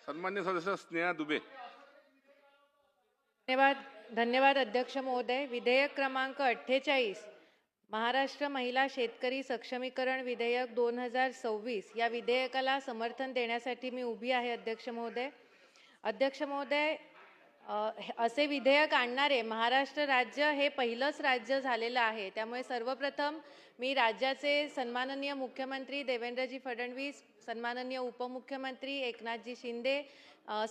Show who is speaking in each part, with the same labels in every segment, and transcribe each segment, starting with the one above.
Speaker 1: सन्मान्य सदस्य स्नेहा दुबे।
Speaker 2: धन्यवाद अध्यक्ष महोदय। विधेयक क्रमांक 48 महाराष्ट्र महिला शेतकरी सक्षमीकरण विधेयक 2026 या विधेयकाला समर्थन देण्यासाठी मी उभी आहे अध्यक्ष महोदय। अध्यक्ष महोदय, असे विधेयक आणणारे महाराष्ट्र राज्य हे पहिलंच राज्य झालेलं आहे। त्यामुळे सर्वप्रथम मी राज्याचे सन्माननीय मुख्यमंत्री देवेंद्रजी फडणवीस, सन्माननीय उपमुख्यमंत्री एकनाथजी शिंदे,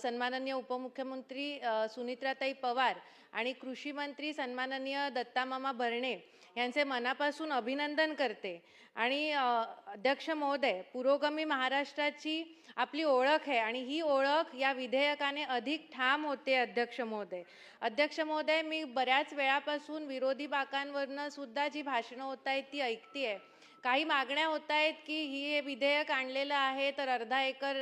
Speaker 2: सन्माननीय उपमुख्यमंत्री सुनीत्राताई पवार आणि कृषी मंत्री सन्माननीय दत्तामामा भरणे यांचे मनापासून अभिनंदन करते। आणि अध्यक्ष महोदय, पुरोगामी महाराष्ट्राची आपली ओळख आहे आणि ही ओळख या विधेयकाने अधिक ठाम होते अध्यक्ष महोदय। अध्यक्ष महोदय, मी बऱ्याच वेळापासून विरोधी बाकांवरनं सुद्धा जी भाषणं होत आहेत ती ऐकतेय। काही मागण्या होत आहेत की हे विधेयक आणलेलं आहे तर अर्धा एकर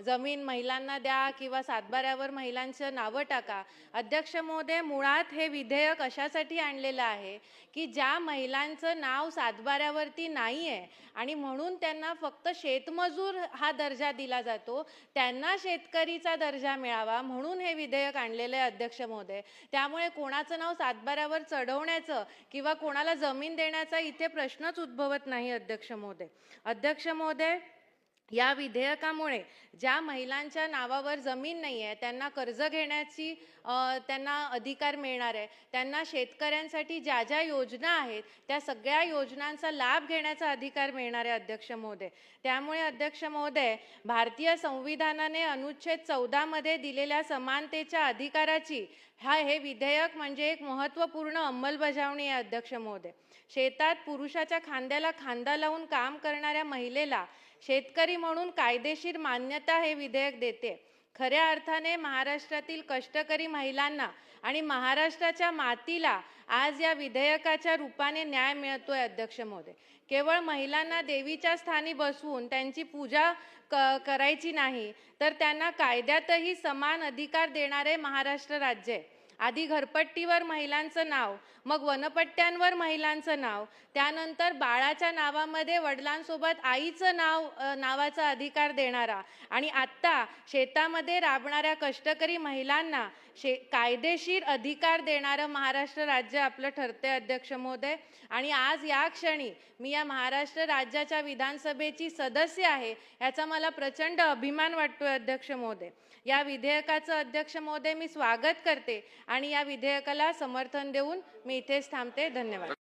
Speaker 2: जमीन महिलांना द्या किंवा सातबाऱ्यावर महिलांचं नावं टाका। अध्यक्ष महोदय, मुळात हे विधेयक अशासाठी आणलेलं आहे की ज्या महिलांचं नाव सातबाऱ्यावरती नाही आहे आणि म्हणून त्यांना फक्त शेतमजूर हा दर्जा दिला जातो, त्यांना शेतकरीचा दर्जा मिळावा म्हणून हे विधेयक आणलेलं आहे अध्यक्ष महोदय। त्यामुळे कोणाचं नाव सातबाऱ्यावर चढवण्याचं किंवा कोणाला जमीन देण्याचा इथे प्रश्नच उद्भवत नाही अध्यक्ष महोदय। अध्यक्ष महोदय, या विधेयकामुळे ज्या महिलांच्या नावावर जमीन नाही आहे त्यांना कर्ज घेण्याची त्यांना अधिकार मिळणार आहे। त्यांना शेतकऱ्यांसाठी ज्या ज्या योजना आहेत त्या सगळ्या योजनांचा लाभ घेण्याचा अधिकार मिळणार आहे अध्यक्ष महोदय। त्यामुळे अध्यक्ष महोदय, भारतीय संविधानाने अनुच्छेद 14 मध्ये दिलेल्या समानतेच्या अधिकाराची हे विधेयक म्हणजे एक महत्त्वपूर्ण अंमलबजावणी आहे अध्यक्ष महोदय। शेतात पुरुषाच्या खांद्याला खांदा लावून काम करणाऱ्या महिलेला शेतकरी म्हणून कायदेशीर मान्यता हे विधेयक देते। खऱ्या अर्थाने महाराष्ट्रातील कष्टकरी महिलांना आणि महाराष्ट्राच्या मातीला आज या विधेयकाच्या रूपाने न्याय मिळतोय अध्यक्ष महोदय। केवळ महिलांना देवीच्या स्थानी बसवून त्यांची पूजा करायची नाही तर त्यांना कायद्यातही समान अधिकार देणारे महाराष्ट्र राज्य आहे। आधी घरपट्टीवर महिलांचं नाव, मग वनपट्ट्यांवर महिलांचं नाव, त्यानंतर बाळाच्या नावामध्ये वडिलांसोबत आईचं नावाचा अधिकार देणारा आणि आत्ता शेतामध्ये राबणाऱ्या कष्टकरी महिलांना कायदेशीर अधिकार देणारं महाराष्ट्र राज्य आपलं ठरते अध्यक्ष महोदय। आणि आज या क्षणी मी या महाराष्ट्र राज्याच्या विधानसभेची सदस्य आहे याचा मला प्रचंड अभिमान वाटतोय अध्यक्ष महोदय। या विधेयकाचं अध्यक्ष महोदय मी स्वागत करते आणि या विधेयकाला समर्थन देऊन मी इथेच थांबते। धन्यवाद।